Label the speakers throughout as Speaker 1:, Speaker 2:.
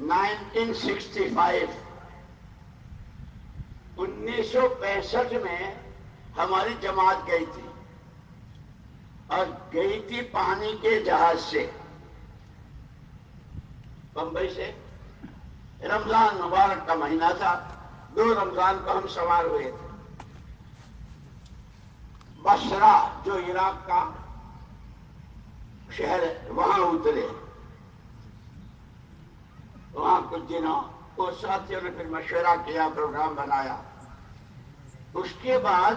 Speaker 1: 1965 1965 میں ہماری جماعت گئی تھی، اور گئی تھی پانی کے جہاز سے، بمبئی سے۔ رمضان مبارک کا مہینہ تھا، 2 رمضان کو ہم سوار ہوئے تھے۔ بصرہ جو عراق کا شہر ہے وہاں اترے۔ وہاں کچھ دنوں وہ ساتھیوں نے پھر مشورہ کیا، پروگرام بنایا۔ اس کے بعد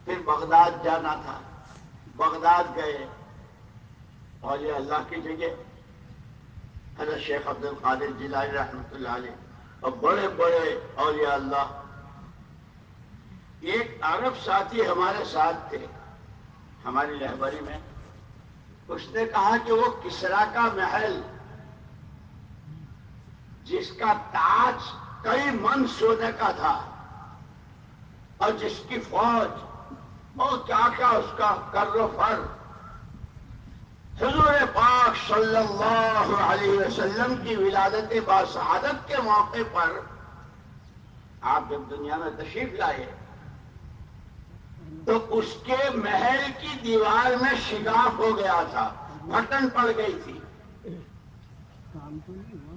Speaker 1: پھر بغداد جانا تھا، بغداد گئے، اولیاء اللہ کی جگہ، حضرت شیخ عبد القادر جیلانی رحمۃ اللہ علیہ اور بڑے بڑے اولیاء اللہ۔ ایک عرب ساتھی ہمارے ساتھ تھے ہماری رہبری میں، اس نے کہا کہ وہ کسریٰ کا محل جس کا تاج کئی من سونے کا تھا اور جس کی فوج اور کیا کیا اس کا کر و فر، حضور پاک صلی اللہ علیہ وسلم کی ولادت باسعادت کے موقع پر آپ جب دنیا میں تشریف لائے تو اس کے محل کی دیوار میں شگاف ہو گیا تھا، پھٹن پڑ گئی تھی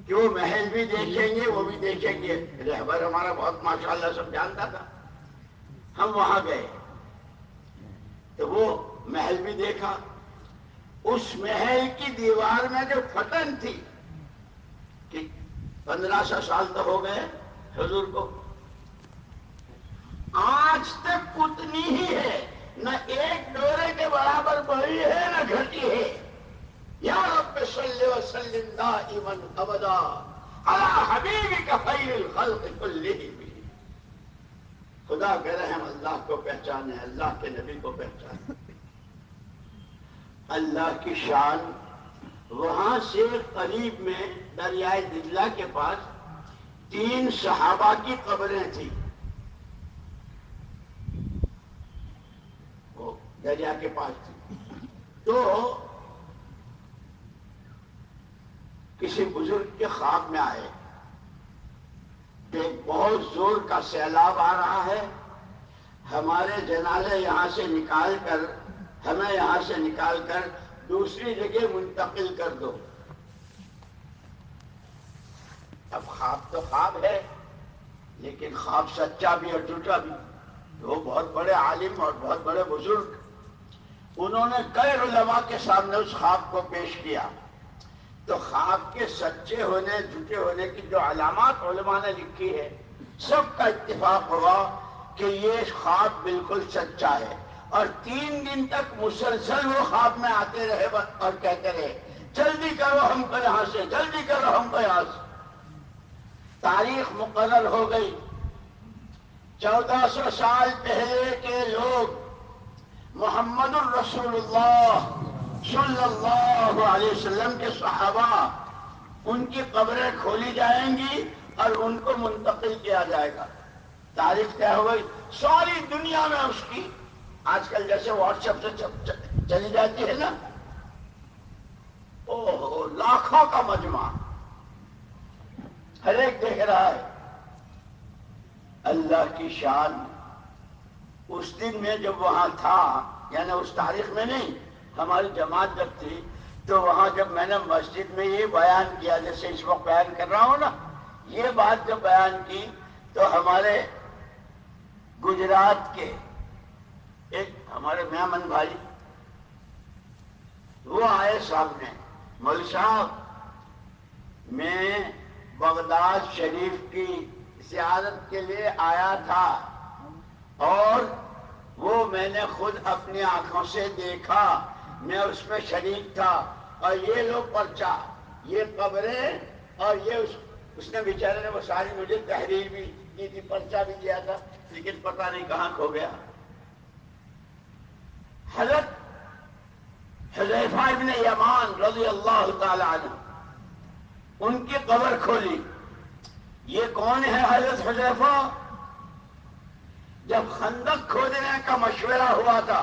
Speaker 1: کہ وہ محل بھی دیکھیں گے وہ بھی دیکھیں گے۔ رہبر ہمارا بہت ماشاءاللہ سب جانتا تھا۔ ہم وہاں گئے تو وہ محل بھی دیکھا، اس محل کی دیوار میں جو پھٹن تھی کہ 1500 سال تو ہو گئے حضور کو، آج تک اتنی ہی ہے، نہ ایک ڈورے کے برابر بڑی ہے نہ گھٹی ہے۔ یا رب صلی وسلم دائما ابدا علی حبیبک خیر الخلق کلہم۔ خدا کے رحم اللہ کو پہچانے، اللہ کے نبی کو پہچانے، اللہ کی شان۔ وہاں سے قریب میں دریائے دجلہ کے پاس 3 صحابہ کی قبریں تھیں، وہ دریا کے پاس تھی۔ تو کسی بزرگ کے خواب میں آئے کہ بہت زور کا سیلاب آ رہا ہے، ہمارے جنازے یہاں سے نکال کر، ہمیں یہاں سے نکال کر دوسری جگہ منتقل کر دو۔ اب خواب تو خواب ہے، لیکن خواب سچا بھی اور جھوٹا بھی۔ وہ بہت بڑے عالم اور بہت بڑے بزرگ، انہوں نے کئی علماء کے سامنے اس خواب کو پیش کیا، تو خواب کے سچے ہونے جھوٹے ہونے کی جو علامات علماء نے لکھی ہے، سب کا اتفاق ہوا کہ یہ خواب بالکل سچا ہے۔ اور 3 دن تک مسلسل وہ خواب میں آتے رہے اور کہتے رہے جلدی کرو ہم کو یہاں سے، جلدی کرو ہم کو یہاں سے۔ تاریخ مقرر ہو گئی، 1400 سال پہلے کے لوگ، محمد الرسول اللہ صلی اللہ علیہ وسلم کے صحابہ، ان کی قبریں کھولی جائیں گی اور ان کو منتقل کیا جائے گا۔ تاریخ طے ہو گئی، ساری دنیا میں اس کی آج کل جیسے واٹس ایپ سے چلی جاتی ہے نا، اوہ لاکھوں کا مجمع، ہر ایک دیکھ رہا ہے۔ اللہ کی شان۔ اس دن میں جب وہاں تھا، یعنی اس تاریخ میں نہیں، ہماری جماعت جب تھی تو وہاں جب میں نے مسجد میں یہ بیان کیا جیسے اس وقت بیان کر رہا ہوں نا، یہ بات جب بیان کی تو ہمارے گجرات کے ایک ہمارے میامن بھائی وہ آئے سامنے، مولوی صاحب میں بغداد شریف کی زیارت کے لیے آیا تھا اور وہ میں نے خود اپنی آنکھوں سے دیکھا، میں اس میں شریک تھا، اور یہ لوگ پرچہ، یہ قبریں، اور یہ اس نے بیچارے نے وہ ساری مجھے تحریر بھی دی تھی، پرچہ بھی دیا تھا، لیکن پتہ نہیں کہاں کھو گیا۔ حضرت حذیفہ ابن یمان رضی اللہ تعالی عنہ، ان کی قبر کھولی۔ یہ کون ہے حضرت حذیفہ؟ جب خندق کھودنے کا مشورہ ہوا تھا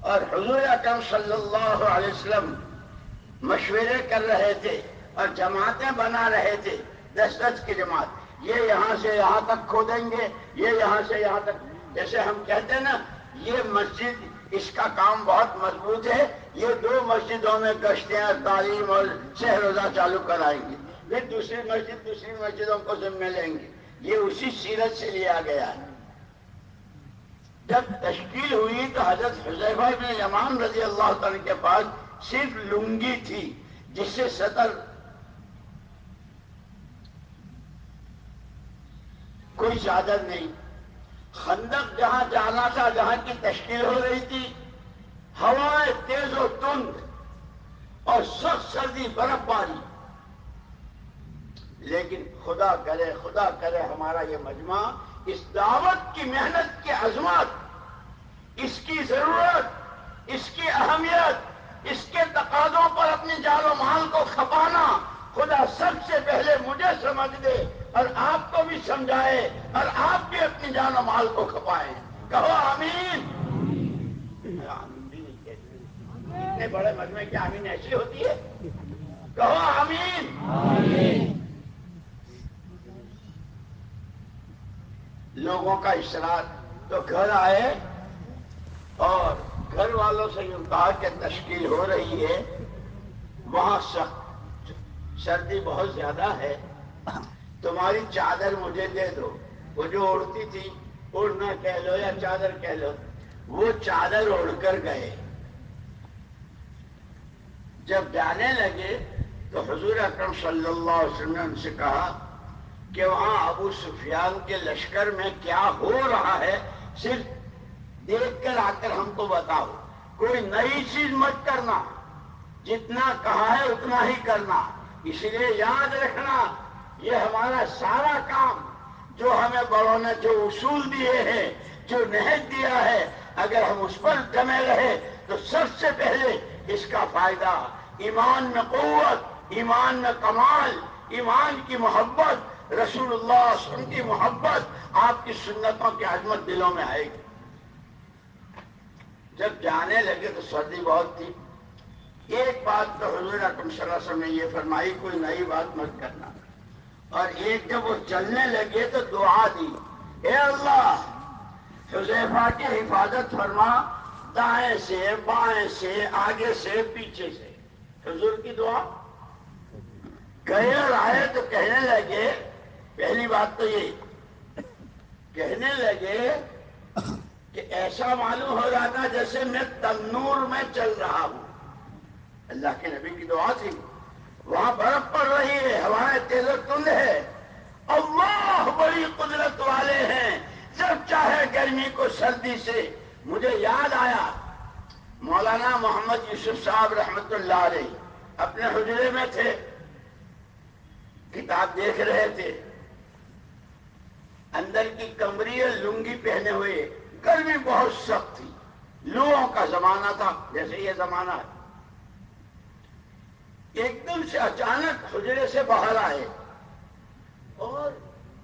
Speaker 1: اور حضور اکرم صلی اللہ علیہ وسلم مشورے کر رہے تھے اور جماعتیں بنا رہے تھے، 10 کی جماعت، یہ یہاں سے یہاں تک کھودیں گے، یہ یہاں سے یہاں تک. جیسے ہم کہتے ہیں نا یہ مسجد اس کا کام بہت مضبوط ہے، یہ 2 مسجدوں میں گشتیں اور تعلیم اور شہ روزہ چالو کرائیں گے، پھر دوسری مسجدوں کو ذمہ لیں گے. یہ اسی سیرت سے لیا گیا ہے. جب تشکیل ہوئی تو حضرت حذیفہ بن یمان رضی اللہ تعالیٰ کے پاس صرف لنگی تھی جس سے سطر، کوئی چادر نہیں. خندق جہاں جانا تھا، جہاں کی تشکیل ہو رہی تھی، ہوائیں تیز و تند اور سخت سردی، برف باری. لیکن خدا کرے ہمارا یہ مجمع اس دعوت کی محنت کی عظمت، اس کی ضرورت، اس کی اہمیت، اس کے تقاضوں پر اپنی جان و مال کو کھپانا، خدا سب سے پہلے مجھے سمجھ دے اور آپ کو بھی سمجھائے اور آپ بھی اپنی جان و مال کو کھپائیں. کہو آمین. آمین بھی نہیں کہتے. اتنے بڑے مجمع کی آمین ایسی ہوتی ہے؟ کہو آمین. لوگوں کا اشراق. تو گھر آئے اور گھر والوں سے یوں کہا کہ تشکیل ہو رہی ہے، وہاں سردی بہت زیادہ ہے، تمہاری چادر مجھے دے دو. وہ جو اڑتی تھی، اڑنا کہہ لو یا چادر کہہ لو، وہ چادر اڑ کر گئے. جب جانے لگے تو حضور اکرم صلی اللہ علیہ وسلم نے ان سے کہا کہ وہاں ابو سفیان کے لشکر میں کیا ہو رہا ہے صرف دیکھ کر آ کر ہم کو بتاؤ. کوئی نئی چیز مت کرنا، جتنا کہا ہے اتنا ہی کرنا. اس لیے یاد رکھنا یہ ہمارا سارا کام جو ہمیں بڑوں نے جو اصول دیے ہیں، جو نہج دیا ہے، اگر ہم اس پر جمے رہے تو سب سے پہلے اس کا فائدہ ایمان میں قوت، ایمان میں کمال، ایمان کی محبت، رسول اللہ صلی اللہ علیہ وسلم کی محبت، آپ کی سنتوں کی عظمت دلوں میں آئے گی. جب جانے لگے تو سردی بہت تھی. ایک بات تو حضور اکرم صلی اللہ علیہ وسلم نے یہ فرمائی، کوئی نئی بات مت کرنا. اور ایک جب وہ چلنے لگے تو دعا دی، اے اللہ حذیفہ کی حفاظت فرما، دائیں سے، بائیں سے، آگے سے، پیچھے سے. حضور کی دعا. گئے اور آئے تو کہنے لگے، پہلی بات تو یہ کہنے لگے کہ ایسا معلوم ہو رہا تھا جیسے میں تنور میں چل رہا ہوں. اللہ کے نبی کی دعا تھی. وہاں برف پڑ رہی ہے، ہوائیں تیز و تند ہے. اللہ بڑی قدرت والے ہیں، جب چاہے گرمی کو سردی سے. مجھے یاد آیا مولانا محمد یوسف صاحب رحمت اللہ علیہ اپنے حجرے میں تھے، کتاب دیکھ رہے تھے، اندر کی کمری اور لنگی پہنے ہوئے. گرمی بہت سخت تھی، لوہوں کا زمانہ تھا جیسے یہ زمانہ ہے. ایک دم سے اچانک حجرے سے باہر آئے اور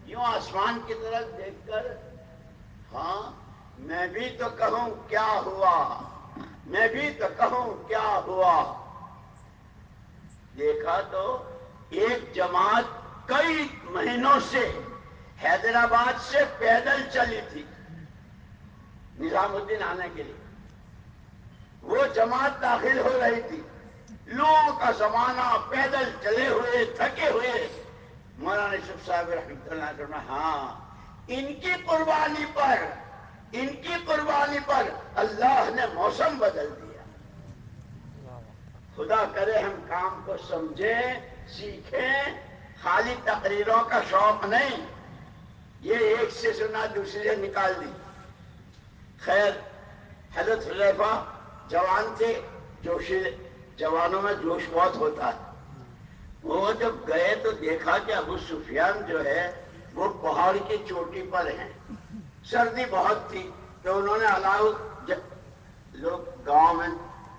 Speaker 1: یوں آسمان کی طرف دیکھ کر، ہاں میں بھی تو کہوں کیا ہوا، میں بھی تو کہوں کیا ہوا. دیکھا تو ایک جماعت کئی مہینوں سے حیدرآباد سے پیدل چلی تھی نظام الدین آنے کے لیے. وہ جماعت داخل ہو رہی تھی، لوگوں کا زمانہ، پیدل چلے ہوئے، تھکے ہوئے. مولانا یوسف صاحب رحمۃ اللہ علیہ وسلم، ہاں ان کی قربانی پر اللہ نے موسم بدل دیا. خدا کرے ہم کام کو سمجھیں، سیکھیں، خالی تقریروں کا شوق نہیں. یہ ایک سے سنا دوسری سے نکال دی. خیر حضرت حذیفہ جوان تھے، جوانوں میں جوش بہت ہوتا ہے. وہ جب گئے تو دیکھا کہ ابو سفیان جو ہے وہ پہاڑ کی چوٹی پر ہیں. سردی بہت تھی تو انہوں نے الاؤ، لوگ گاؤں میں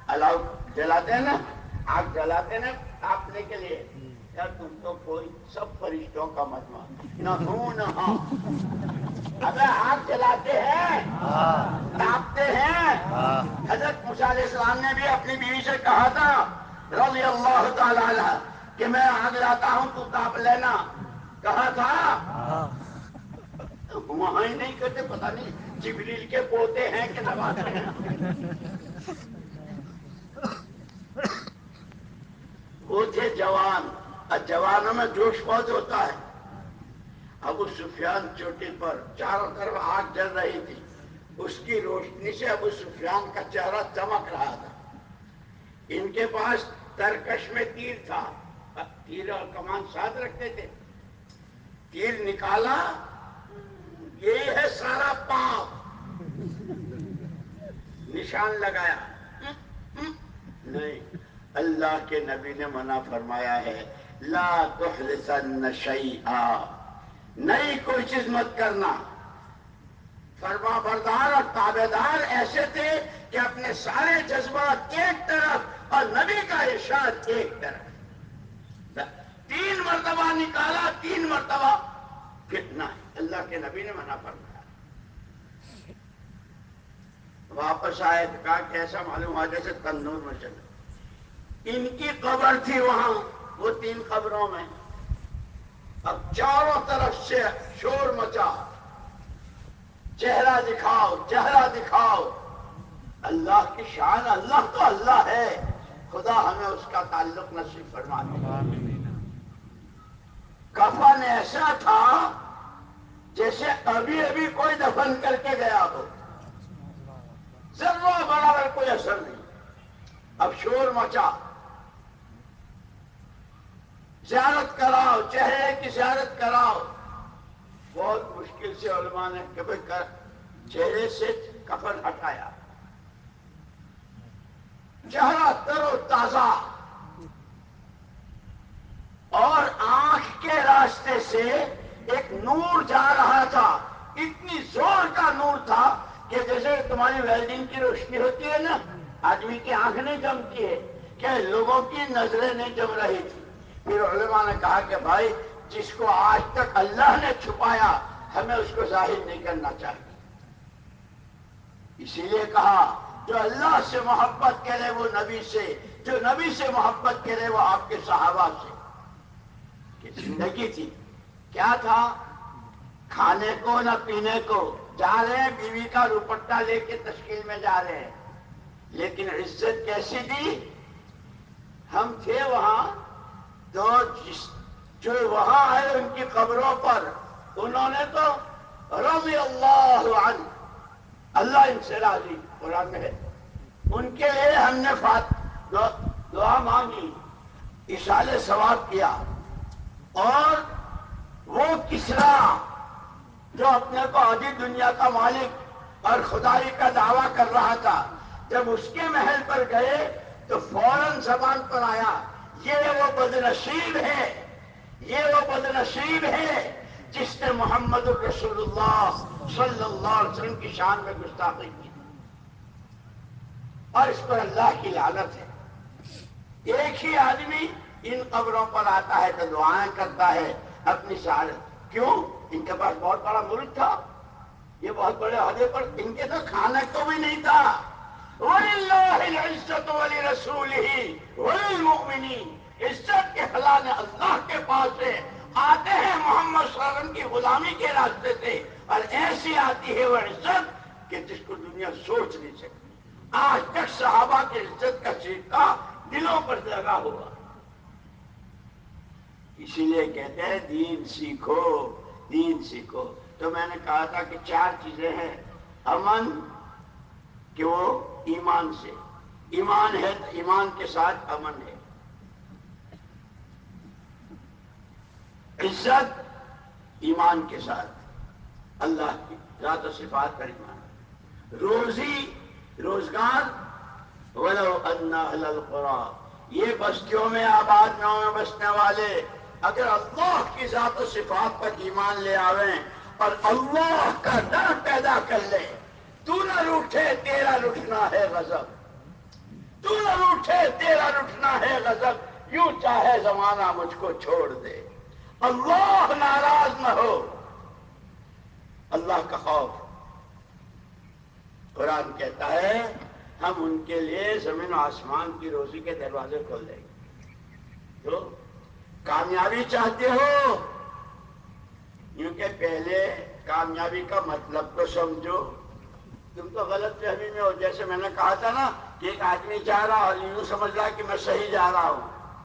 Speaker 1: الاؤ جلاتے ہیں نا، آگ جلاتے ہیں نا تاپنے کے لیے. یار تم تو کوئی سب فرشتوں کا مجمع، نہ ہوں نہ ہاں. اگر آگ جلاتے ہیں، تاپتے ہیں. حضرت موسیٰ علیہ السلام نے بھی اپنی بیوی سے کہا تھا رضی اللہ تعالی عنہ، کہ میں آگ لاتا ہوں تو تاپ لینا، کہا تھا؟ وہاں ہی نہیں کرتے، پتہ نہیں جبریل کے پوتے ہیں کہ نواسے ہیں۔ وہ تھے جوان، اور جوانوں میں جوش بہت ہوتا ہے۔ ابو سفیان چوٹی پر، چاروں طرف آگ جل رہی تھی، اس کی روشنی سے ابو سفیان کا چہرہ چمک رہا تھا۔ ان کے پاس ترکش میں تیر تھا، تیر اور کمان ساتھ رکھتے تھے۔ تیر نکالا، یہ ہے سارا پاپ، نشان لگایا، نہیں، اللہ کے نبی نے منع فرمایا ہے، لا تحرسن شیئا، نئی کوئی چیز مت کرنا۔ فرما بردار اور تابعدار ایسے تھے کہ اپنے سارے جذبات ایک طرف اور نبی کا ارشاد ایک طرف۔ 3 مرتبہ نکالا، 3 مرتبہ فتنہ ہے، اللہ کے نبی نے منع فرمایا۔ واپس آئے تو کہا کہ ایسا معلوم ہوا جیسے تندور میں چلے۔ ان کی قبر تھی وہاں، وہ 3 قبروں میں۔ اب چاروں طرف سے شور مچا، چہرہ دکھاؤ، چہرہ دکھاؤ۔ اللہ کی شان، اللہ تو اللہ ہے، خدا ہمیں اس کا تعلق نصیب فرما دے۔ کفن ایسا تھا جیسے ابھی ابھی کوئی دفن کر کے گیا ہو، ذرہ برابر کوئی اثر نہیں۔ اب شور مچا، زیارت کراؤ، چہرے کی زیارت کراؤ۔ بہت مشکل سے علماء نے کبھی چہرے سے کفن ہٹایا، چہرہ تر و تازہ، اور آنکھ کے راستے سے ایک نور جا رہا تھا، اتنی زور کا نور تھا کہ جیسے تمہاری ویلڈنگ کی روشنی ہوتی ہے نا، آدمی کی آنکھ نہیں جمتی ہے، کہ لوگوں کی نظریں نہیں جم رہی تھی۔ پھر علماء نے کہا کہ بھائی جس کو آج تک اللہ نے چھپایا ہمیں اس کو ظاہر نہیں کرنا چاہیے۔ اسی لیے کہا جو اللہ سے محبت کرے وہ نبی سے، جو نبی سے محبت کرے وہ آپ کے صحابہ سے۔ کہ زندگی تھی، کیا تھا؟ کھانے کو نہ پینے کو، جا رہے ہیں بیوی کا دوپٹہ لے کے تشکیل میں جا رہے ہیں، لیکن عزت کیسی دی؟ ہم تھے وہاں تو جو وہاں آئے ان کی قبروں پر انہوں نے تو رضی اللہ عنہ، اللہ ان سے راضی، قرآن میں ہے، ان کے لیے ہم نے دعا مانگی، ایصال ثواب کیا۔ اور وہ کسریٰ جو اپنے کو آدھی دنیا کا مالک اور خدائی کا دعویٰ کر رہا تھا، جب اس کے محل پر گئے تو فوراً زبان پر آیا، یہ وہ بدنصیب ہے، یہ وہ بدنصیب ہے جس نے محمد رسول اللہ صلی اللہ علیہ وسلم کی شان میں گستاخی کی، اور اس پر اللہ کی لعنت ہے۔ ایک ہی آدمی ان قبروں پر آتا ہے تو دعائیں کرتا ہے اپنی سعادت، کیوں؟ ان کے پاس بہت بڑا ملک تھا، یہ بہت بڑے عہدے پر، ان کے تو کھانے کو بھی نہیں تھا۔ وَلِلَّهِ الْعِزَّةُ وَلِرَسُولِهِ وَلِلْمُؤْمِنِينَ، عزت کے خزانے اللہ کے پاس سے آتے ہیں محمد صلی اللہ علیہ وسلم کی غلامی کے راستے سے، اور ایسی آتی ہے وہ عزت کہ جس کو دنیا سوچ نہیں سکتی۔ آج تک صحابہ کی عزت کا سکہ دلوں پر لگا ہوا، اسی لیے کہتے ہیں دین سیکھو، دین سیکھو۔ تو میں نے کہا تھا کہ 4 چیزیں ہیں، امن کہ وہ ایمان سے، ایمان ہے تو ایمان کے ساتھ امن ہے، عزت ایمان کے ساتھ اللہ کی ذات و صفات پر ایمان، روزی روزگار وَلَوْ أَنَّ أَهْلَ الْقُرَىٰ، یہ بستیوں میں آباد گاؤں میں بسنے والے اگر اللہ کی ذات و صفات پر ایمان لے آویں اور اللہ کا ڈر پیدا کر لے، تو نہ روٹھے تیرا روٹھنا ہے غضب، تو نہ روٹھے تیرا روٹھنا ہے غضب، یوں چاہے زمانہ مجھ کو چھوڑ دے، اللہ ناراض نہ ہو، اللہ کا خوف۔ قرآن کہتا ہے ہم ان کے لیے زمین و آسمان کی روزی کے دروازے کھول دیں گے۔ تو کامیابی چاہتے ہو؟ کیونکہ پہلے کامیابی کا مطلب تو سمجھو. تم تو غلط فہمی میں ہو. جیسے میں نے کہا تھا نا کہ ایک آدمی جا رہا اور یوں سمجھ رہا کہ میں صحیح جا رہا ہوں.